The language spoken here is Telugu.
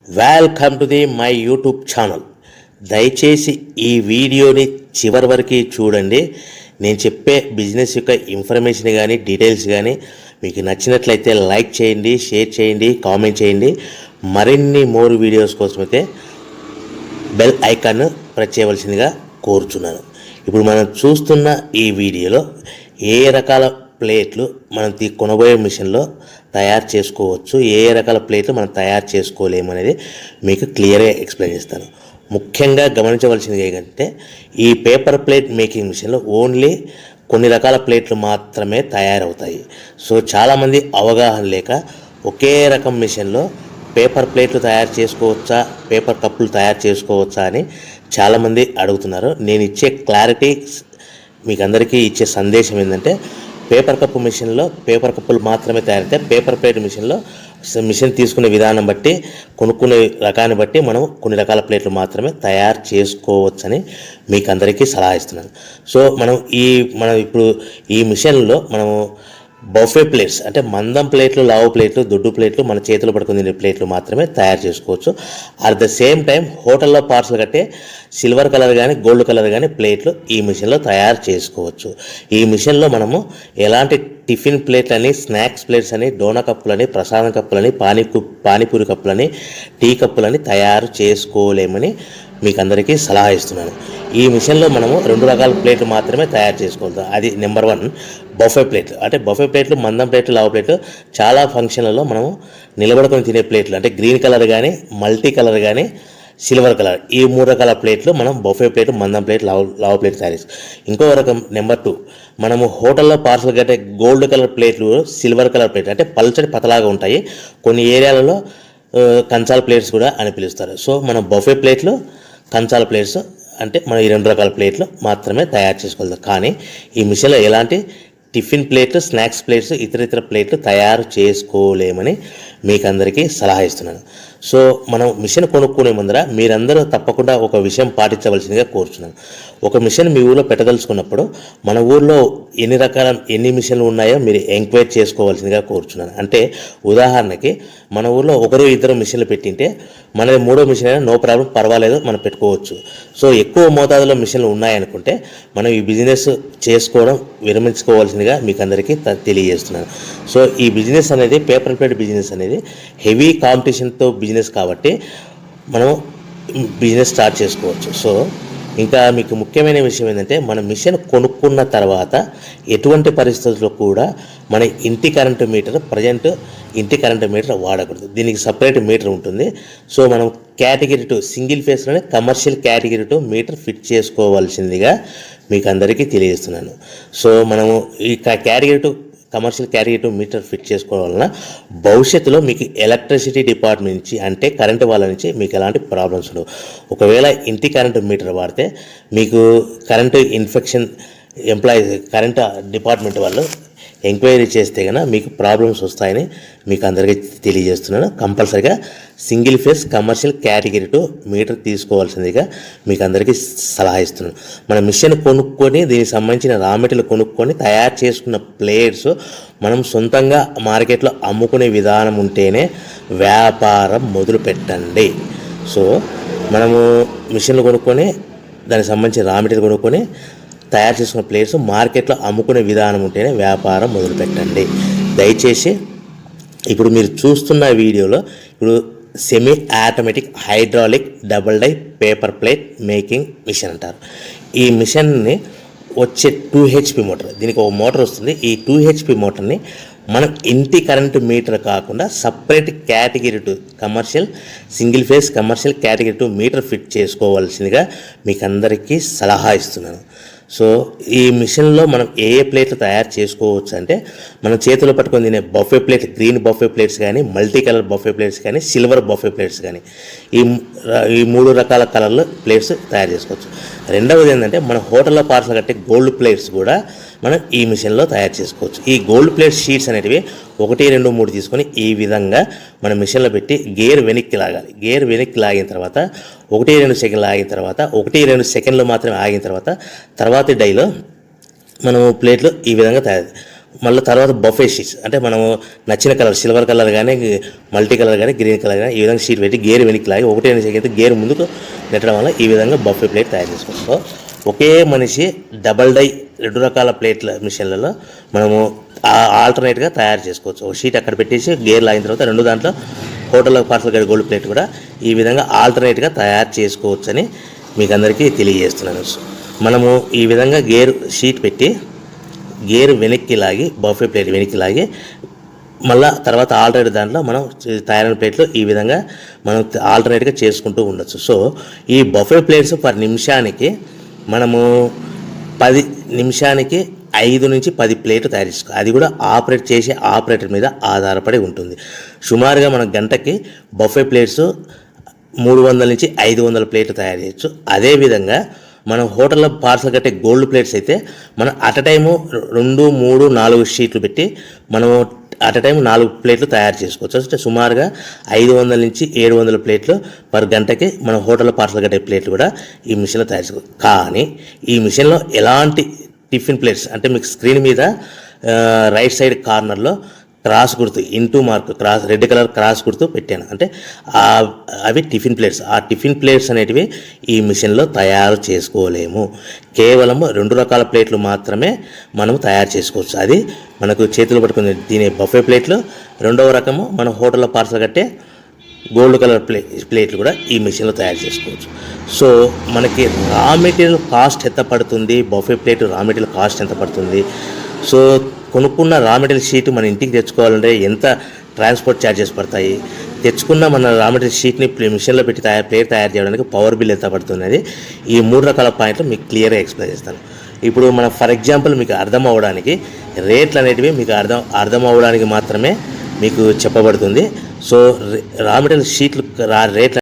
Welcome to my YouTube channel. దయచేసి ఈ వీడియోని చివరి వరకు చూడండి. నేను చెప్పే బిజినెస్ యొక్క ఇన్ఫర్మేషన్ కానీ డీటెయిల్స్ కానీ మీకు నచ్చినట్లయితే లైక్ చేయండి, షేర్ చేయండి, కామెంట్ చేయండి. మరిన్ని మోర్ వీడియోస్ కోసమైతే బెల్ ఐకాన్ ప్రెస్ చేయవలసిందిగా కోరుచున్నాను. ఇప్పుడు మనం చూస్తున్న ఈ వీడియోలో ఏ రకాల ప్లేట్లు మనం కొనబోయే మిషన్లో తయారు చేసుకోవచ్చు, ఏ రకాల ప్లేట్లు మనం తయారు చేసుకోలేమనేది మీకు క్లియర్గా ఎక్స్ప్లెయిన్ చేస్తాను. ముఖ్యంగా గమనించవలసింది ఏంటంటే ఈ పేపర్ ప్లేట్ మేకింగ్ మిషన్లో ఓన్లీ కొన్ని రకాల ప్లేట్లు మాత్రమే తయారవుతాయి. సో చాలామంది అవగాహన లేక ఒకే రకం మిషన్లో పేపర్ ప్లేట్లు తయారు చేసుకోవచ్చా, పేపర్ కప్పులు తయారు చేసుకోవచ్చా అని చాలామంది అడుగుతున్నారు. నేను ఇచ్చే క్లారిటీ మీకు అందరికీ ఇచ్చే సందేశం ఏంటంటే పేపర్ కప్పు మిషన్లో పేపర్ కప్పులు మాత్రమే తయారవుతాయి. పేపర్ ప్లేట్ మిషన్లో మిషన్ తీసుకునే విధానం బట్టి, కొనుక్కునే రకాన్ని బట్టి మనం కొన్ని రకాల ప్లేట్లు మాత్రమే తయారు చేసుకోవచ్చని మీకు అందరికీ సలహా ఇస్తున్నాను. సో మనం ఇప్పుడు ఈ మిషన్లో మనము బఫే ప్లేట్స్ అంటే మందం ప్లేట్లు, లావు ప్లేట్లు, దొడ్డు ప్లేట్లు, మన చేతులు పట్టుకుని తినే ప్లేట్లు మాత్రమే తయారు చేసుకోవచ్చు. అట్ ద సేమ్ టైం హోటల్లో పార్సల్ కట్టే సిల్వర్ కలర్ కానీ గోల్డ్ కలర్ కానీ ప్లేట్లు ఈ మిషన్లో తయారు చేసుకోవచ్చు. ఈ మిషన్లో మనము ఎలాంటి టిఫిన్ ప్లేట్లని, స్నాక్స్ ప్లేట్స్ అని, డోనా కప్పులని, ప్రసాదం కప్పులని, పానీపూరి కప్పులని, టీ కప్పులని తయారు చేసుకోలేమని మీకు అందరికీ సలహా ఇస్తున్నాను. ఈ మిషన్లో మనము 2 రకాల ప్లేట్లు మాత్రమే తయారు చేసుకోగలుగుతాం. అది నెంబర్ 1 బఫే ప్లేట్లు. అంటే బఫే ప్లేట్లు మందం ప్లేట్లు, లావు ప్లేట్లు, చాలా ఫంక్షన్లలో మనము నిలబడుకొని తినే ప్లేట్లు అంటే గ్రీన్ కలర్ కానీ, మల్టీ కలర్ కానీ, సిల్వర్ కలర్, ఈ 3 రకాల ప్లేట్లు మనం బఫే ప్లేట్, మందం ప్లేట్, లావు ప్లేట్ తయారు చేస్తాం. ఇంకో రకం నెంబర్ 2 మనము హోటల్లో పార్సల్ కట్టే గోల్డ్ కలర్ ప్లేట్లు, సిల్వర్ కలర్ ప్లేట్లు అంటే పల్చడి పతలాగా ఉంటాయి. కొన్ని ఏరియాలలో కంచాల ప్లేట్స్ కూడా అని పిలుస్తారు. సో మనం బఫే ప్లేట్లు, కంచాల ప్లేట్స్ అంటే మనం ఈ 2 రకాల ప్లేట్లు మాత్రమే తయారు చేసుకోగలుగుతాం. కానీ ఈ మిషన్లో ఎలాంటి టిఫిన్ ప్లేట్లు, స్నాక్స్ ప్లేట్స్, ఇతర ప్లేట్లు తయారు చేసుకోలేమని మీకు అందరికీ సలహా ఇస్తున్నాను. సో మనం మిషన్ కొనుక్కునే ముందర మీరందరూ తప్పకుండా ఒక విషయం పాటించవలసిందిగా కోరుచున్నాను. ఒక మిషన్ మీ ఊళ్ళో పెట్టదలుచుకున్నప్పుడు మన ఊళ్ళో ఎన్ని మిషన్లు ఉన్నాయో మీరు ఎంక్వైరీ చేసుకోవాల్సిందిగా కోరుచున్నాను. అంటే ఉదాహరణకి మన ఊళ్ళో 1-2 మిషన్లు పెట్టింటే మనది 3వ మిషన్ అయినా నో ప్రాబ్లం, పర్వాలేదు, మనం పెట్టుకోవచ్చు. సో ఎక్కువ మోతాదులో మిషన్లు ఉన్నాయనుకుంటే మనం ఈ బిజినెస్ చేసుకోవడం విరమించుకోవాల్సిందిగా మీకు అందరికీ తెలియజేస్తున్నాను. సో ఈ బిజినెస్ అనేది పేపర్ ప్లేట్ బిజినెస్ అనేది హెవీ కాంపిటీషన్తో బిజినెస్ కాబట్టి మనం బిజినెస్ స్టార్ట్ చేసుకోవచ్చు. సో ఇంకా మీకు ముఖ్యమైన విషయం ఏంటంటే మన మిషన్ కొనుక్కున్న తర్వాత ఎటువంటి పరిస్థితుల్లో కూడా మన ఇంటి కరెంటు మీటర్, ఇంటి కరెంటు మీటర్ వాడకూడదు. దీనికి సపరేట్ మీటర్ ఉంటుంది. సో మనం కేటగిరీ 2 సింగిల్ ఫేస్లోనే కమర్షియల్ కేటగిరీ 2 మీటర్ ఫిట్ చేసుకోవాల్సిందిగా మీకు అందరికీ తెలియజేస్తున్నాను. సో మనము ఈ category 2 commercial category 2 meter fit చేసుకోవడం వలన భవిష్యత్తులో మీకు ఎలక్ట్రిసిటీ డిపార్ట్మెంట్ నుంచి అంటే కరెంటు వాళ్ళ నుంచి మీకు ఎలాంటి ప్రాబ్లమ్స్ ఉండవు. ఒకవేళ ఇంటి కరెంటు మీటర్ వాడితే మీకు కరెంటు ఇన్ఫెక్షన్ కరెంటు డిపార్ట్మెంట్ వాళ్ళు ఎంక్వైరీ చేస్తే కనుక మీకు ప్రాబ్లమ్స్ వస్తాయని మీకు అందరికీ తెలియజేస్తున్నాను. కంపల్సరీగా single phase commercial category 2 meter తీసుకోవాల్సిందిగా మీకు అందరికీ సలహా ఇస్తున్నాను. మన మిషన్ కొనుక్కొని దీనికి సంబంధించిన రా మెటీరియల్ కొనుక్కొని తయారు చేసుకున్న ప్లేట్స్ మనం సొంతంగా మార్కెట్లో అమ్ముకునే విధానం ఉంటేనే వ్యాపారం మొదలు పెట్టండి. సో మనము మిషన్లు కొనుక్కొని దానికి సంబంధించిన రా మెటీరియల్ కొనుక్కొని తయారు చేసుకున్న ప్లేట్స్ మార్కెట్లో అమ్ముకునే విధానం ఉంటేనే వ్యాపారం మొదలుపెట్టండి. దయచేసి ఇప్పుడు మీరు చూస్తున్న వీడియోలో ఇప్పుడు semi automatic hydraulic double die paper plate making machine అంటారు. ఈ మిషన్ని వచ్చే 2 HP మోటార్, దీనికి ఒక మోటార్ వస్తుంది. ఈ 2 HP మోటార్ని మనం ఇంటి కరెంటు మీటర్ కాకుండా separate category 2 commercial single phase commercial category 2 meter fit చేసుకోవాల్సిందిగా మీకు అందరికీ సలహా ఇస్తున్నాను. సో ఈ మిషన్లో మనం ఏ ప్లేట్లు తయారు చేసుకోవచ్చు అంటే మనం చేతిలో పట్టుకొని తినే buffet plate, green buffet plates కానీ, మల్టీ కలర్ బఫే ప్లేట్స్ కానీ, సిల్వర్ బఫే ప్లేట్స్ కానీ, ఈ 3 రకాల కలర్లు ప్లేట్స్ తయారు చేసుకోవచ్చు. రెండవది ఏంటంటే మన హోటల్లో పార్సల్ కట్టే గోల్డ్ ప్లేట్స్ కూడా మనం ఈ మిషన్లో తయారు చేసుకోవచ్చు. ఈ గోల్డ్ ప్లేట్ షీట్స్ అనేటివి 1, 2, 3 తీసుకొని ఈ విధంగా మన మిషన్లో పెట్టి గేర్ వెనక్కి లాగాలి. గేర్ వెనక్కి లాగిన తర్వాత 1-2 సెకండ్లు ఆగిన తర్వాత 1-2 సెకండ్లు మాత్రమే ఆగిన తర్వాత తర్వాతి డైలో మనము ప్లేట్లు ఈ విధంగా తయారు మళ్ళీ తర్వాత బఫే షీట్స్ అంటే మనము నచ్చిన కలర్ సిల్వర్ కలర్ కానీ మల్టీ కలర్ కానీ గ్రీన్ కలర్ కానీ ఈ విధంగా షీట్ పెట్టి గేర్ వెనక్కి లాగి ఒకటే అయితే గేర్ ముందుకు నెట్టడం వల్ల ఈ విధంగా బఫే ప్లేట్ తయారు చేసుకోవచ్చు. సో ఒకే మనిషి డబల్ డై 2 రకాల ప్లేట్ల మిషన్లలో మనము ఆల్టర్నేట్గా తయారు చేసుకోవచ్చు. ఒక షీట్ అక్కడ పెట్టేసి గేర్ లాగిన తర్వాత 2 దాంట్లో హోటల్లో పార్సల్ గడి గోల్డ్ ప్లేట్ కూడా ఈ విధంగా ఆల్టర్నేట్గా తయారు చేసుకోవచ్చని మీకు అందరికీ తెలియజేస్తున్నాను. మనము ఈ విధంగా గేర్ షీట్ పెట్టి గేర్ వెనక్కి లాగి బఫే ప్లేట్ వెనక్కి లాగి మళ్ళీ తర్వాత ఆల్టర్నేట్ దాంట్లో మనం తయారైన ప్లేట్లు ఈ విధంగా మనం ఆల్టర్నేట్గా చేసుకుంటూ ఉండొచ్చు. సో ఈ బఫే ప్లేట్స్ పర్ నిమిషానికి మనము 10 నిమిషానికి 5 నుంచి 10 ప్లేట్లు తయారు చేసుకోవాలి. అది కూడా ఆపరేట్ చేసే ఆపరేటర్ మీద ఆధారపడి ఉంటుంది. సుమారుగా మన గంటకి బఫే ప్లేట్స్ 300 నుంచి 500 ప్లేట్లు తయారు చేయొచ్చు. అదేవిధంగా మనం హోటల్లో పార్సల్ కట్టే గోల్డ్ ప్లేట్స్ అయితే మనం అట్ టైము 2, 3, 4 షీట్లు పెట్టి మనము అట్ టైం 4 ప్లేట్లు తయారు చేసుకోవచ్చు. అంటే సుమారుగా 500 నుంచి 700 ప్లేట్లు పర్ గంటకి మన హోటల్లో పార్సల్ కట్టే ప్లేట్లు కూడా ఈ మిషన్లో తయారు చేసుకోవచ్చు. కానీ ఈ మిషన్లో ఎలాంటి టిఫిన్ ప్లేట్స్ అంటే మీకు స్క్రీన్ మీద రైట్ సైడ్ కార్నర్లో క్రాస్ గుర్తు into mark cross red colour cross గుర్తు పెట్టాను. అంటే అవి టిఫిన్ ప్లేట్స్. ఆ టిఫిన్ ప్లేట్స్ అనేటివి ఈ మిషన్లో తయారు చేసుకోలేము. కేవలం 2 రకాల ప్లేట్లు మాత్రమే మనం తయారు చేసుకోవచ్చు. అది మనకు చేతులు పట్టుకుని తినే బఫే ప్లేట్లు, 2వ రకము మన హోటల్లో పార్సల్ కట్టే గోల్డ్ కలర్ ప్లేట్లు కూడా ఈ మిషన్లో తయారు చేసుకోవచ్చు. సో మనకి రా మెటీరియల్ కాస్ట్ ఎంత పడుతుంది, buffet plate raw material cost ఎంత పడుతుంది, సో కొనుక్కున్న రా మెటీరియల్ షీట్ మన ఇంటికి తెచ్చుకోవాలంటే ఎంత ట్రాన్స్పోర్ట్ ఛార్జెస్ పడతాయి, తెచ్చుకున్న మన రా మెటీరియల్ షీట్ని మిషన్లో పెట్టి ప్లేట్ తయారు చేయడానికి పవర్ బిల్ ఎంత పడుతున్నది, ఈ 3 రకాల పాయింట్లు మీకు క్లియర్గా ఎక్స్ప్లెయిన్ చేస్తాను. ఇప్పుడు మనం ఫర్ ఎగ్జాంపుల్ మీకు అర్థం అవ్వడానికి రేట్లు అనేటివి మీకు అర్థం అవ్వడానికి మాత్రమే మీకు చెప్పబడుతుంది. సో రా మెటీరియల్ షీట్లు రేట్లు